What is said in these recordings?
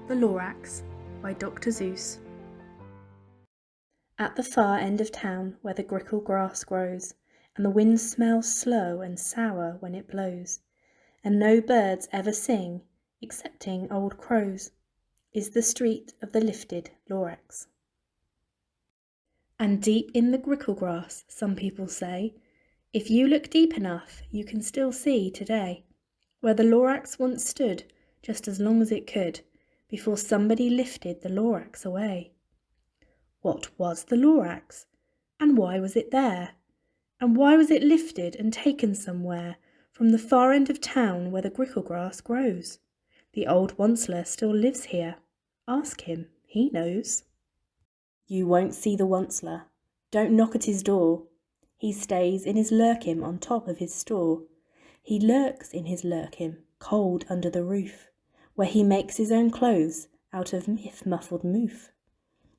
The Lorax by Dr Seuss. At the far end of town, where the grickle grass grows, and the wind smells slow and sour when it blows, and no birds ever sing, excepting old crows, is the street of the lifted Lorax. And deep in the grickle grass, some people say, if you look deep enough, you can still see today, where the Lorax once stood, just as long as it could, before somebody lifted the Lorax away. What was the Lorax? And why was it there? And why was it lifted and taken somewhere from the far end of town where the grickle grass grows? The old Once-ler still lives here. Ask him, he knows. You won't see the Once-ler. Don't knock at his door. He stays in his lurkim on top of his store. He lurks in his lurkim, cold under the roof, where he makes his own clothes out of muffled moof.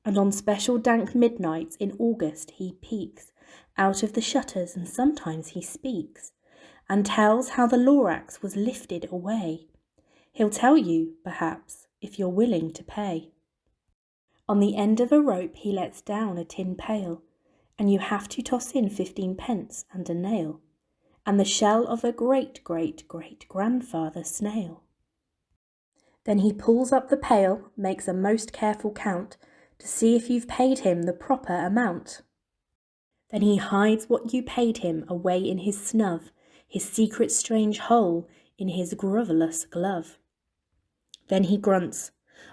And on special dank midnights in August he peeks out of the shutters, and sometimes he speaks, and tells how the Lorax was lifted away. He'll tell you, perhaps, if you're willing to pay. On the end of a rope he lets down a tin pail, and you have to toss in 15 pence and a nail, and the shell of a great-great-great-grandfather snail. Then he pulls up the pail, makes a most careful count, to see if you've paid him the proper amount. Then he hides what you paid him away in his snub, his secret strange hole in his grovelous glove. Then he grunts,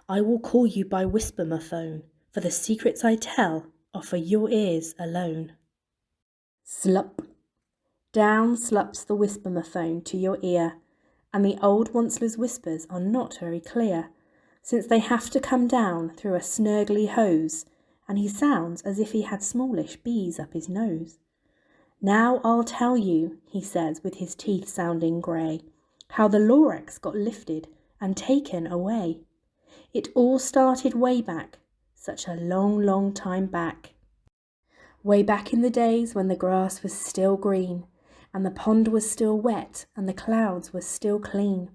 I will call you by whisper-ma-phone, for the secrets I tell are for your ears alone. Slup. Down slups the whisper-ma-phone to your ear, and the old Once-ler's whispers are not very clear, since they have to come down through a snurgly hose, and he sounds as if he had smallish bees up his nose. Now I'll tell you, he says with his teeth sounding grey, how the Lorax got lifted and taken away. It all started way back, such a long, long time back. Way back in the days when the grass was still green, and the pond was still wet, and the clouds were still clean,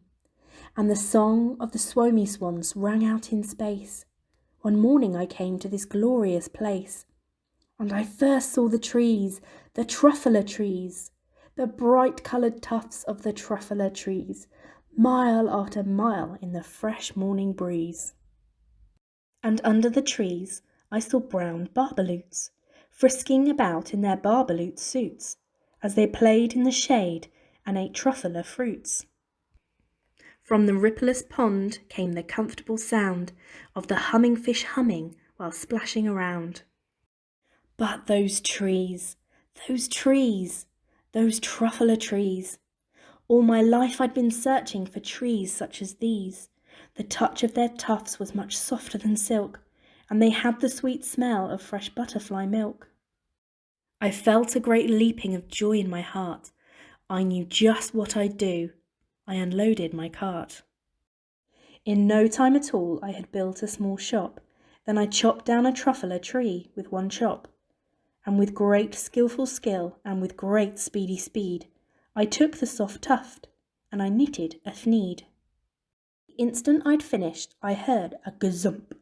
and the song of the swomy swans rang out in space. One morning I came to this glorious place, and I first saw the trees, the Truffula trees, the bright-coloured tufts of the Truffula trees, mile after mile in the fresh morning breeze. And under the trees I saw brown barbaloots, frisking about in their barbaloot suits, as they played in the shade and ate Truffula fruits. From the rippleless pond came the comfortable sound of the humming fish humming while splashing around. But those trees, those Truffula trees. All my life I'd been searching for trees such as these. The touch of their tufts was much softer than silk, and they had the sweet smell of fresh butterfly milk. I felt a great leaping of joy in my heart. I knew just what I'd do. I unloaded my cart. In no time at all I had built a small shop. Then I chopped down a Truffula tree with one chop. And with great skilful skill and with great speedy speed, I took the soft tuft and I knitted a thneed. The instant I'd finished, I heard a gazump.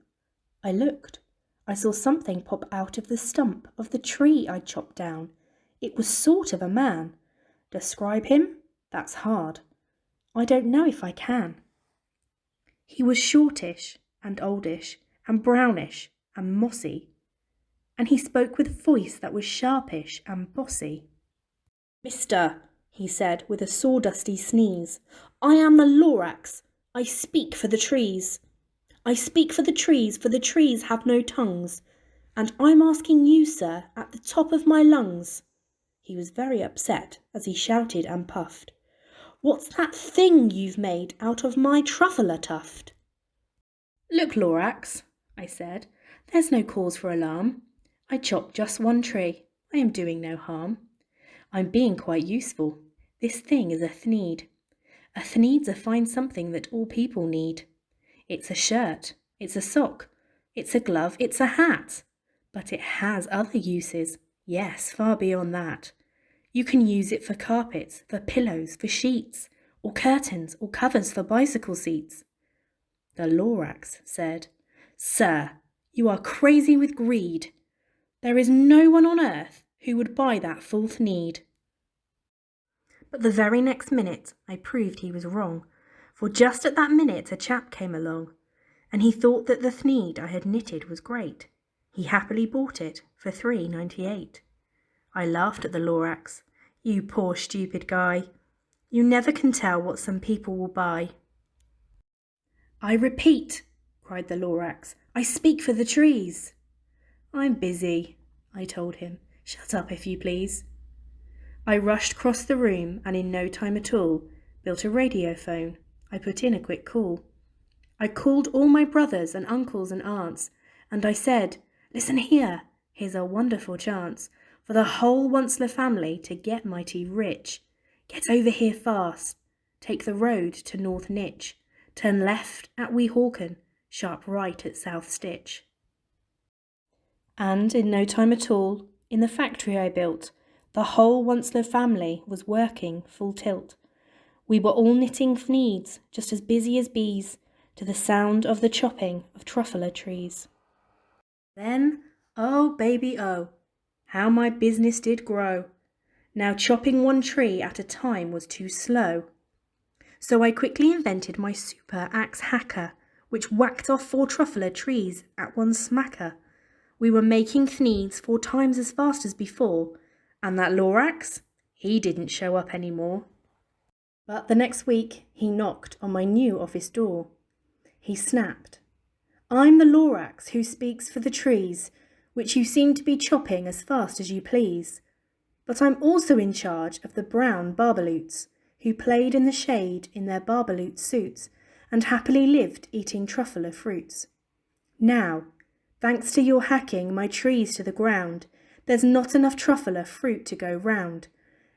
I looked. I saw something pop out of the stump of the tree I'd chopped down. It was sort of a man. Describe him? That's hard. I don't know if I can. He was shortish and oldish and brownish and mossy, and he spoke with a voice that was sharpish and bossy. Mister, he said with a sawdusty sneeze, I am the Lorax. I speak for the trees. I speak for the trees have no tongues, and I'm asking you, sir, at the top of my lungs. He was very upset as he shouted and puffed. What's that thing you've made out of my Truffula tuft? Look, Lorax, I said, there's no cause for alarm. I chopped just one tree. I am doing no harm. I'm being quite useful. This thing is a thneed. A thneed's a fine something that all people need. It's a shirt, it's a sock, it's a glove, it's a hat. But it has other uses, yes, far beyond that. You can use it for carpets, for pillows, for sheets, or curtains, or covers for bicycle seats. The Lorax said, "Sir, you are crazy with greed. There is no one on earth who would buy that full Thneed." But the very next minute I proved he was wrong, for just at that minute a chap came along, and he thought that the Thneed I had knitted was great. He happily bought it for £3.98. I laughed at the Lorax. "You poor stupid guy. You never can tell what some people will buy." "I repeat," cried the Lorax, "I speak for the trees." "I'm busy," I told him. "Shut up, if you please." I rushed across the room and in no time at all built a radiophone. I put in a quick call. I called all my brothers and uncles and aunts, and I said, "Listen here, here's a wonderful chance for the whole Once-ler family to get mighty rich. Get over here fast. Take the road to North Nitch. Turn left at Weehawken, sharp right at South Stitch." And in no time at all, in the factory I built, the whole Once-ler family was working full tilt. We were all knitting Thneeds, just as busy as bees, to the sound of the chopping of Truffula trees. Then, oh baby oh, how my business did grow. Now chopping one tree at a time was too slow. So I quickly invented my super axe hacker, which whacked off 4 Truffula trees at one smacker. We were making Thneeds 4 times as fast as before, and that Lorax, he didn't show up anymore. But the next week he knocked on my new office door. He snapped, "I'm the Lorax who speaks for the trees, which you seem to be chopping as fast as you please. But I'm also in charge of the brown barbaloots, who played in the shade in their barbaloot suits and happily lived eating Truffula fruits. Now, thanks to your hacking my trees to the ground, there's not enough Truffula fruit to go round,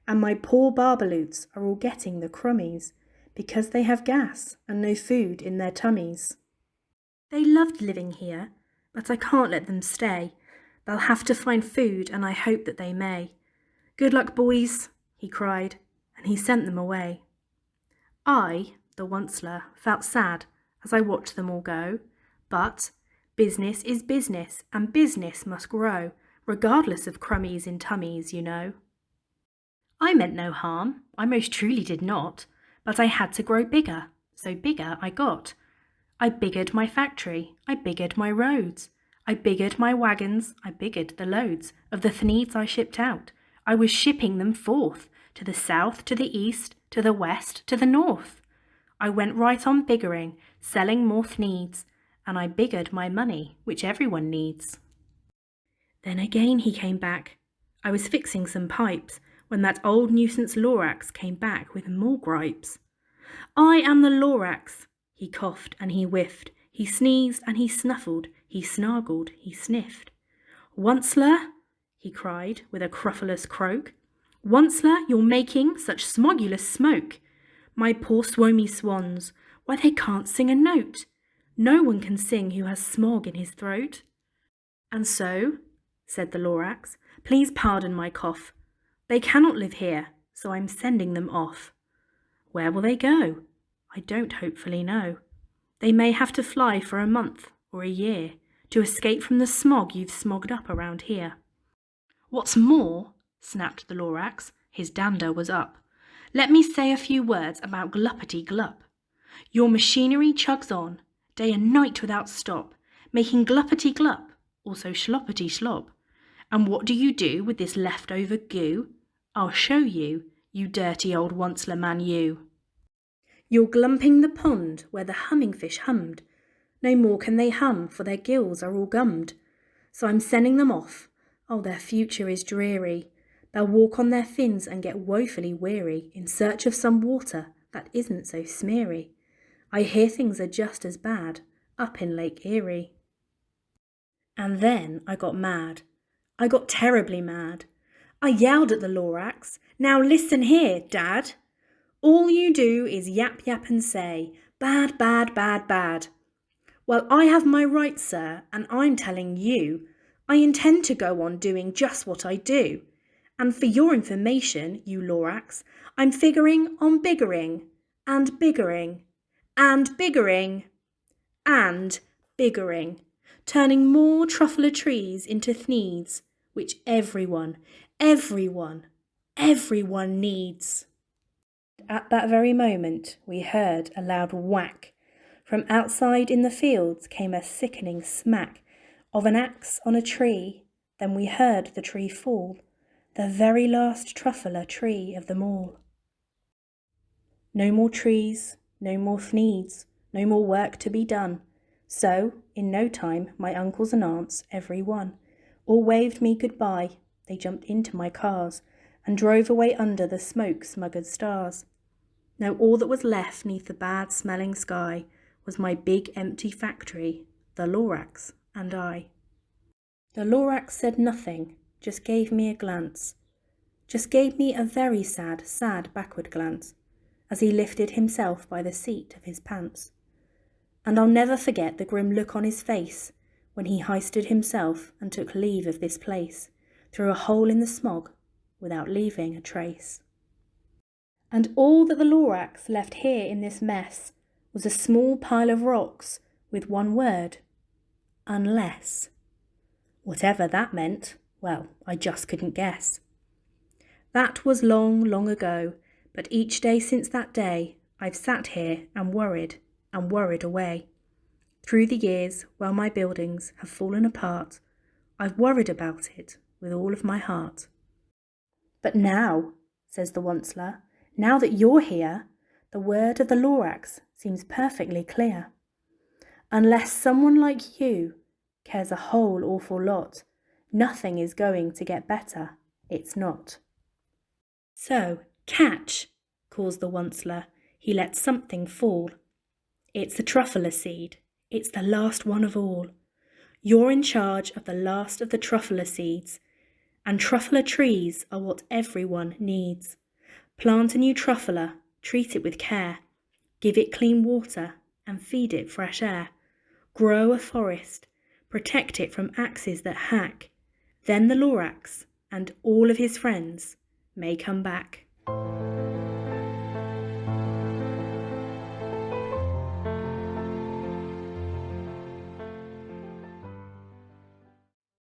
and my poor barbaloots are all getting the crummies, because they have gas and no food in their tummies. They loved living here, but I can't let them stay. They'll have to find food, and I hope that they may. Good luck, boys," he cried, and he sent them away. I, the Once-ler, felt sad as I watched them all go, but business is business, and business must grow, regardless of crummies in tummies, you know. I meant no harm, I most truly did not, but I had to grow bigger, so bigger I got. I biggered my factory, I biggered my roads, I biggered my wagons, I biggered the loads of the Thneeds I shipped out. I was shipping them forth, to the south, to the east, to the west, to the north. I went right on biggering, selling more Thneeds, and I biggered my money, which everyone needs. Then again he came back. I was fixing some pipes, when that old nuisance Lorax came back with more gripes. "I am the Lorax." He coughed and he whiffed, he sneezed and he snuffled, he snargled, he sniffed. "Once-ler," he cried with a cruffulous croak, "Once-ler, you're making such smogulous smoke. My poor swomy swans, why they can't sing a note. No one can sing who has smog in his throat." "And so," said the Lorax, "please pardon my cough. They cannot live here, so I'm sending them off." "Where will they go?" "I don't hopefully know. They may have to fly for a month or a year to escape from the smog you've smogged up around here." "What's more," snapped the Lorax, his dander was up, "let me say a few words about gluppity glup. Your machinery chugs on, day and night without stop, making gluppity glup, also schloppity slop. And what do you do with this leftover goo? I'll show you, you dirty old Once-ler man, you. You're glumping the pond where the humming fish hummed. No more can they hum, for their gills are all gummed. So I'm sending them off. Oh, their future is dreary. They'll walk on their fins and get woefully weary in search of some water that isn't so smeary. I hear things are just as bad up in Lake Erie. And then I got mad. I got terribly mad. I yelled at the Lorax, "Now listen here, Dad. All you do is yap yap and say, bad, bad, bad, bad. Well, I have my rights, sir, and I'm telling you, I intend to go on doing just what I do. And for your information, you Lorax, I'm figuring on biggering, and biggering, and biggering." and biggering, turning more Truffula trees into Thneeds, which everyone needs. At that very moment we heard a loud whack. From outside in the fields came a sickening smack of an axe on a tree. Then we heard the tree fall, the very last Truffula tree of them all. No more trees, no more Thneeds, no more work to be done. So, in no time, my uncles and aunts, every one, all waved me goodbye. They jumped into my cars and drove away under the smoke-smuggered stars. Now all that was left neath the bad-smelling sky was my big empty factory, the Lorax, and I. The Lorax said nothing, just gave me a glance, just gave me a very sad, sad backward glance, as he lifted himself by the seat of his pants. And I'll never forget the grim look on his face when he hoisted himself and took leave of this place through a hole in the smog without leaving a trace. And all that the Lorax left here in this mess was a small pile of rocks with one word, unless. Whatever that meant, well, I just couldn't guess. That was long, long ago, but each day since that day I've sat here and worried away. Through the years, while my buildings have fallen apart, I've worried about it with all of my heart. But now, says the Once-ler, now that you're here, the word of the Lorax seems perfectly clear. Unless someone like you cares a whole awful lot, nothing is going to get better, it's not. So, catch, calls the Once-ler. He lets something fall. It's the Truffula seed. It's the last one of all. You're in charge of the last of the Truffula seeds, and Truffula trees are what everyone needs. Plant a new Truffula, treat it with care, give it clean water and feed it fresh air. Grow a forest, protect it from axes that hack. Then the Lorax and all of his friends may come back.